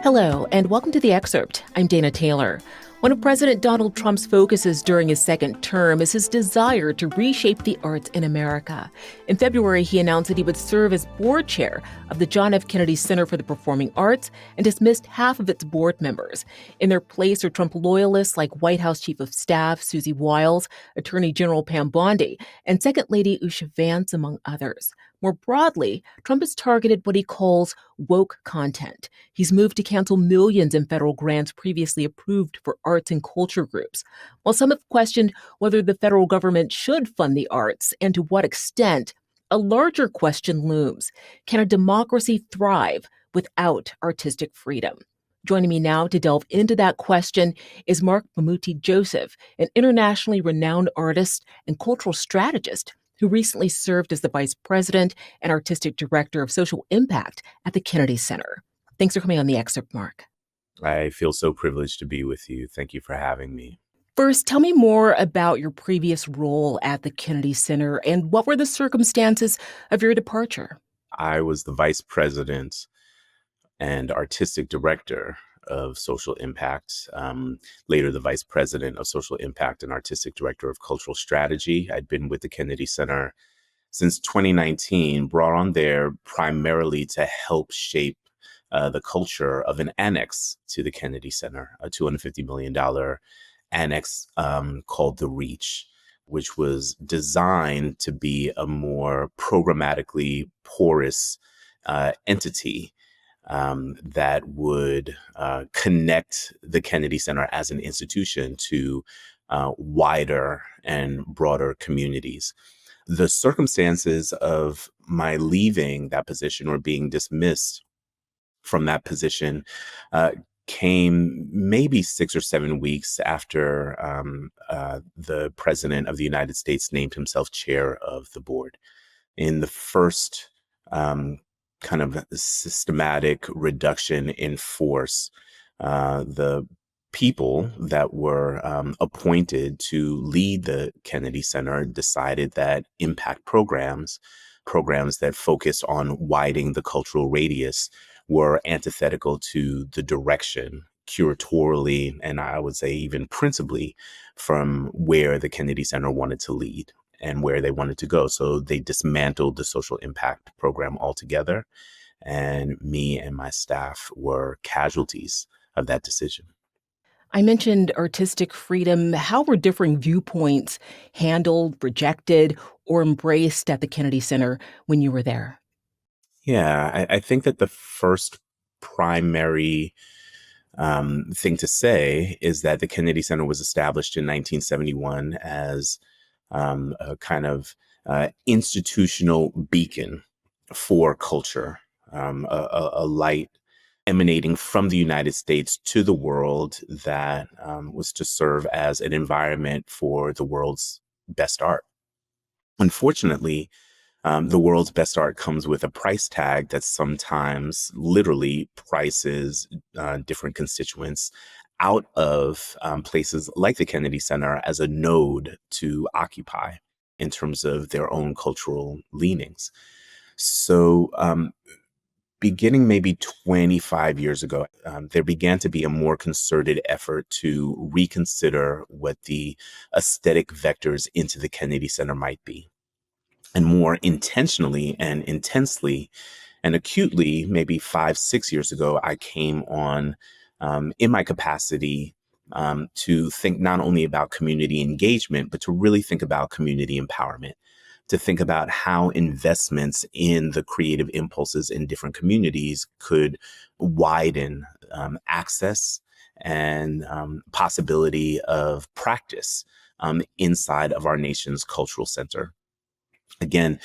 Hello, and welcome to The Excerpt. I'm Dana Taylor. One of President Donald Trump's focuses during his second term is his desire to reshape the arts in America. In February, he announced that he would serve as board chair of the John F. Kennedy Center for the Performing Arts and dismissed half of its board members. In their place are Trump loyalists like White House Chief of Staff Susie Wiles, Attorney General Pam Bondi, and Second Lady Usha Vance, among others. More broadly, Trump has targeted what he calls woke content. He's moved to cancel millions in federal grants previously approved for arts and culture groups. While some have questioned whether the federal government should fund the arts and to what extent, a larger question looms. Can a democracy thrive without artistic freedom? Joining me now to delve into that question is Marc Bamuthi Joseph, an internationally renowned artist and cultural strategist who recently served as the vice president and artistic director of social impact at the Kennedy Center. Thanks for coming on The Excerpt, Marc. I feel so privileged to be with you. Thank you for having me. First, tell me more about your previous role at the Kennedy Center and what were the circumstances of your departure? I was the vice president and artistic director of social impact, later the vice president of social impact and artistic director of cultural strategy. I'd been with the Kennedy Center since 2019, brought on there primarily to help shape the culture of an annex to the Kennedy Center, a $250 million annex called The Reach, which was designed to be a more programmatically porous entity that would connect the Kennedy Center as an institution to wider and broader communities. The circumstances of my leaving that position or being dismissed from that position came maybe 6 or 7 weeks after the president of the United States named himself chair of the board. In the first kind of systematic reduction in force, the people that were appointed to lead the Kennedy Center decided that impact programs that focused on widening the cultural radius, were antithetical to the direction curatorially, and I would say even principally, from where the Kennedy Center wanted to lead and where they wanted to go. So they dismantled the social impact program altogether. And me and my staff were casualties of that decision. I mentioned artistic freedom. How were differing viewpoints handled, rejected, or embraced at the Kennedy Center when you were there? Yeah, I think that the first primary thing to say is that the Kennedy Center was established in 1971 as a kind of institutional beacon for culture, a light emanating from the United States to the world that was to serve as an environment for the world's best art. Unfortunately, the world's best art comes with a price tag that sometimes literally prices different constituents out of places like the Kennedy Center as a node to occupy in terms of their own cultural leanings. So beginning maybe 25 years ago, there began to be a more concerted effort to reconsider what the aesthetic vectors into the Kennedy Center might be. And more intentionally and intensely and acutely, maybe 5-6 years ago, I came on in my capacity to think not only about community engagement, but to really think about community empowerment, to think about how investments in the creative impulses in different communities could widen access and possibility of practice inside of our nation's cultural center. Again,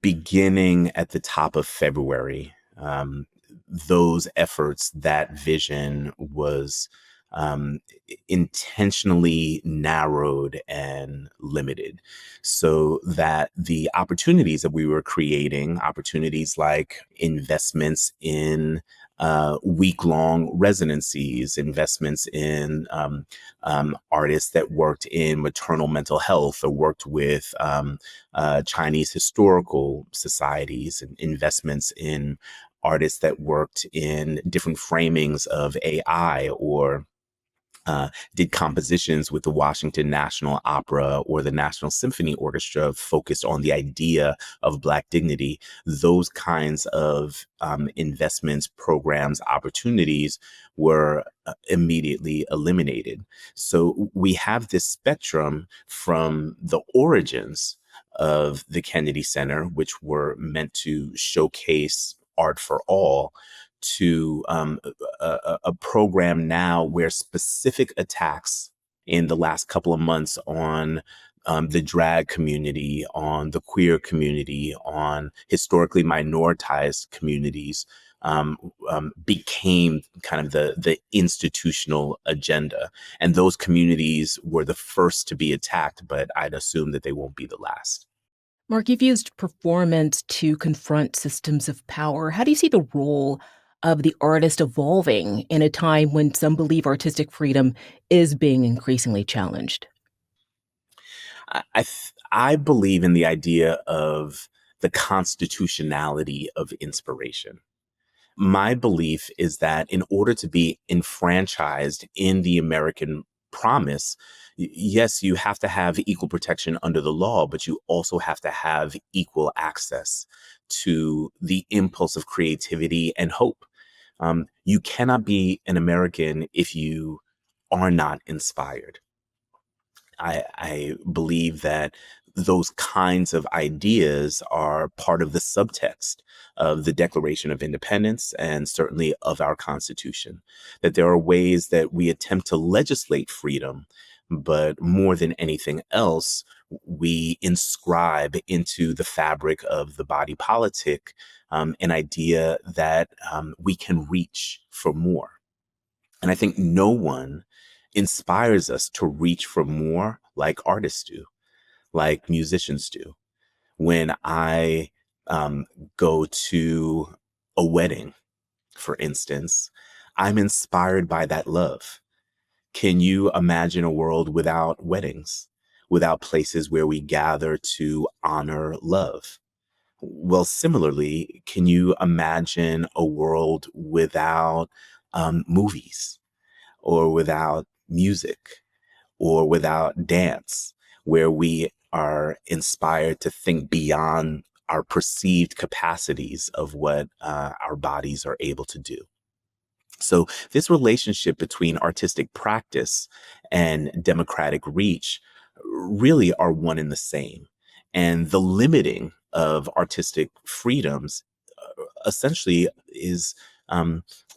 beginning at the top of February, those efforts, that vision was intentionally narrowed and limited so that the opportunities that we were creating, opportunities like investments in week-long residencies, investments in artists that worked in maternal mental health or worked with Chinese historical societies, and investments in artists that worked in different framings of AI or did compositions with the Washington National Opera or the National Symphony Orchestra focused on the idea of Black dignity. Those kinds of investments, programs, opportunities were immediately eliminated. So we have this spectrum from the origins of the Kennedy Center, which were meant to showcase art for all, to a program now where specific attacks in the last couple of months on the drag community, on the queer community, on historically minoritized communities became kind of the institutional agenda. And those communities were the first to be attacked, but I'd assume that they won't be the last. Marc, you've used performance to confront systems of power. How do you see the role of the artist evolving in a time when some believe artistic freedom is being increasingly challenged? I believe in the idea of the constitutionality of inspiration. My belief is that in order to be enfranchised in the American promise, yes, you have to have equal protection under the law, but you also have to have equal access to the impulse of creativity and hope. You cannot be an American if you are not inspired. I believe that those kinds of ideas are part of the subtext of the Declaration of Independence and certainly of our Constitution. That there are ways that we attempt to legislate freedom, but more than anything else, we inscribe into the fabric of the body politic an idea that we can reach for more. And I think no one inspires us to reach for more like artists do, like musicians do. When I um, go to a wedding, for instance, I'm inspired by that love. Can you imagine a world without weddings, without places where we gather to honor love? Well, similarly, can you imagine a world without movies or without music or without dance, where we are inspired to think beyond our perceived capacities of what our bodies are able to do? So this relationship between artistic practice and democratic reach really are one and the same. And the limiting of artistic freedoms essentially is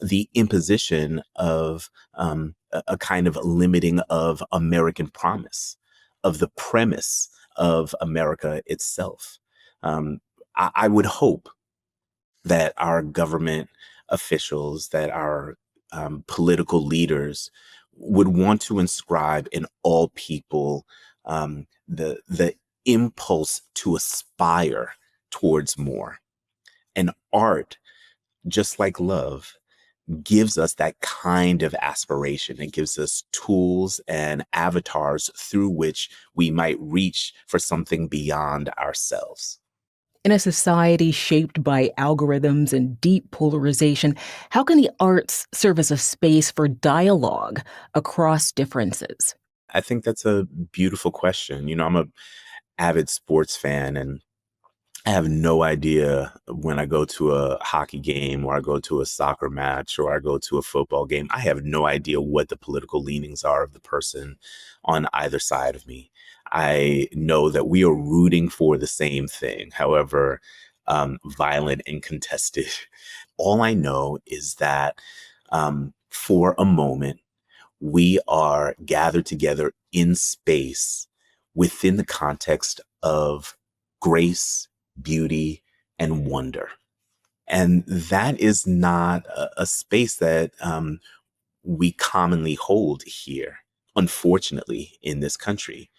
the imposition of a kind of limiting of American promise, of the premise of America itself. I would hope that our government officials, that our political leaders would want to inscribe in all people the impulse to aspire towards more. And art, just like love, gives us that kind of aspiration. It gives us tools and avatars through which we might reach for something beyond ourselves. In a society shaped by algorithms and deep polarization, how can the arts serve as a space for dialogue across differences? I think that's a beautiful question. You know, I'm a avid sports fan, and I have no idea when I go to a hockey game or I go to a soccer match or I go to a football game. I have no idea what the political leanings are of the person on either side of me. I know that we are rooting for the same thing, however violent and contested. All I know is that for a moment, we are gathered together in space within the context of grace, beauty, and wonder. And that is not a space that we commonly hold here, unfortunately, in this country.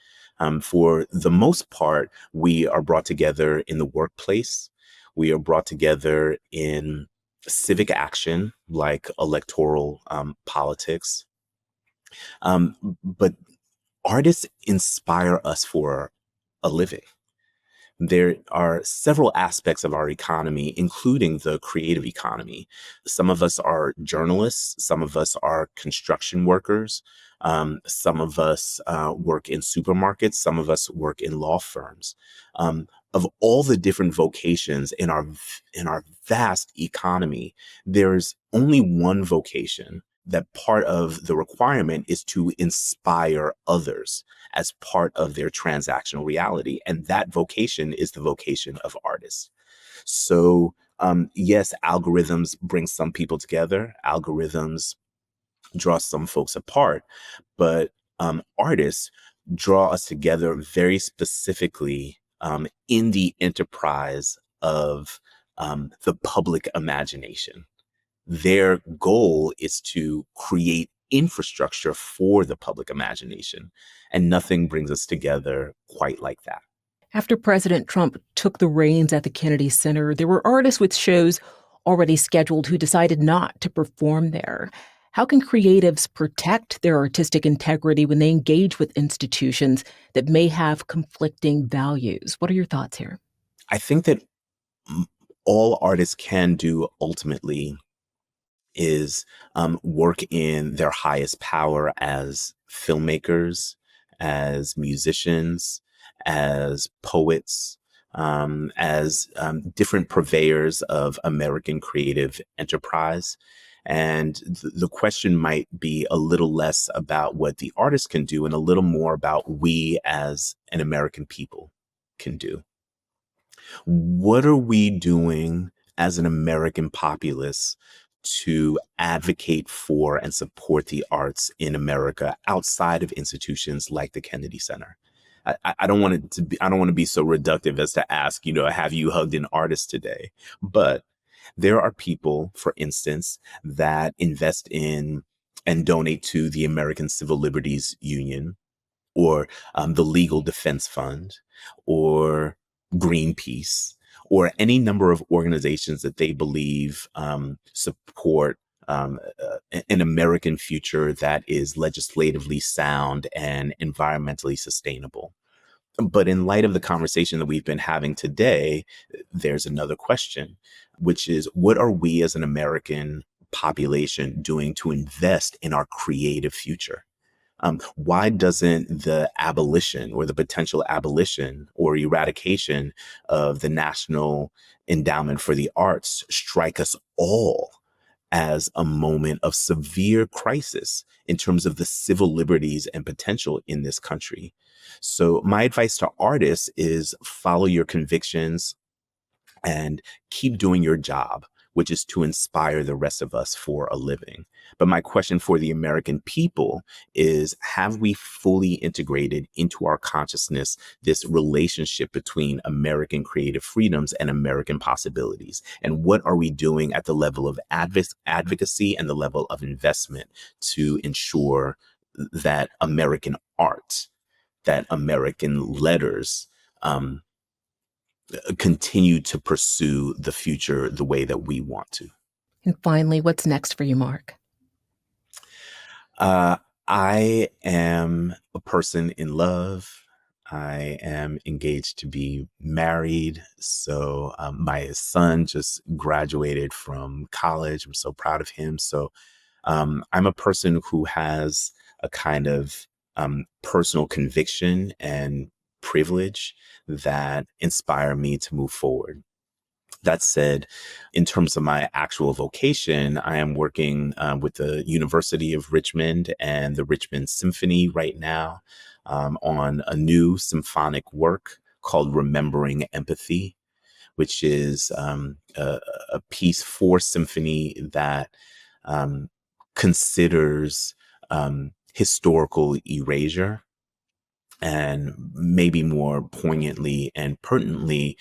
For the most part, we are brought together in the workplace. We are brought together in civic action, like electoral politics. But artists inspire us for a living. there are several aspects of our economy, including the creative economy. Some of us are journalists, some of us are construction workers, some of us work in supermarkets, some of us work in law firms. Of all the different vocations in our vast economy, there's only one vocation that part of the requirement is to inspire others as part of their transactional reality. And that vocation is the vocation of artists. So, yes, algorithms bring some people together. Algorithms draw some folks apart, but artists draw us together very specifically in the enterprise of the public imagination. Their goal is to create infrastructure for the public imagination, and nothing brings us together quite like that. After President Trump took the reins at the Kennedy Center, there were artists with shows already scheduled who decided not to perform there. How can creatives protect their artistic integrity when they engage with institutions that may have conflicting values? What are your thoughts here? I think that mm, all artists can do ultimately is work in their highest power as filmmakers, as musicians, as poets, as different purveyors of American creative enterprise. And the question might be a little less about what the artist can do and a little more about we as an American people can do. What are we doing as an American populace to advocate for and support the arts in America outside of institutions like the Kennedy Center? I don't want it to be, I don't want to be so reductive as to ask, have you hugged an artist today? But there are people, for instance, that invest in and donate to the American Civil Liberties Union, or the Legal Defense Fund, or Greenpeace, or any number of organizations that they believe support an American future that is legislatively sound and environmentally sustainable. But in light of the conversation that we've been having today, there's another question, which is, what are we as an American population doing to invest in our creative future? Why doesn't the abolition or the potential abolition or eradication of the National Endowment for the Arts strike us all as a moment of severe crisis in terms of the civil liberties and potential in this country? So my advice to artists is follow your convictions and keep doing your job, which is to inspire the rest of us for a living. But my question for the American people is, have we fully integrated into our consciousness this relationship between American creative freedoms and American possibilities? And what are we doing at the level of advocacy and the level of investment to ensure that American art, that American letters, continue to pursue the future the way that we want to? And finally, what's next for you, Marc? Uh, I am a person in love. I am engaged to be married. So my son just graduated from college. I'm so proud of him. So I'm a person who has a kind of personal conviction and privilege that inspire me to move forward. That said, in terms of my actual vocation, I am working with the University of Richmond and the Richmond Symphony right now on a new symphonic work called Remembering Empathy, which is a piece for symphony that considers historical erasure, and maybe more poignantly and pertinently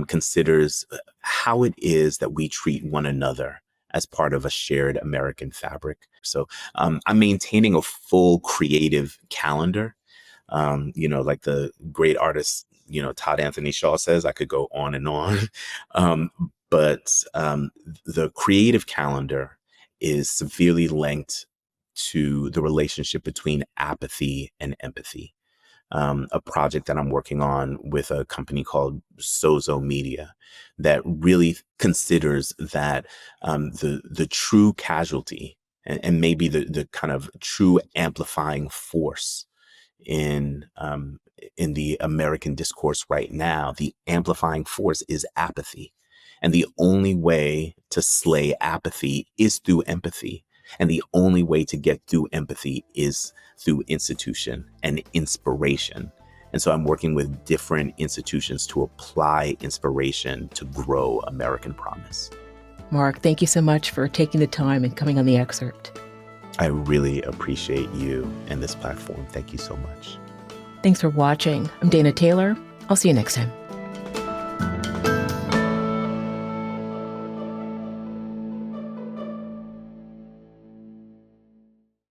considers how it is that we treat one another as part of a shared American fabric. So I'm maintaining a full creative calendar. Like the great artist, Todd Anthony Shaw says, I could go on and on. um, but the creative calendar is severely linked to the relationship between apathy and empathy. a project that I'm working on with a company called Sozo Media that really considers that the true casualty and maybe the kind of true amplifying force in the American discourse right now, the amplifying force is apathy. And the only way to slay apathy is through empathy. And the only way to get through empathy is through institution and inspiration. And so I'm working with different institutions to apply inspiration to grow American promise. Marc, thank you so much for taking the time and coming on the Excerpt. I really appreciate you and this platform. Thank you so much. Thanks for watching. I'm Dana Taylor. I'll see you next time.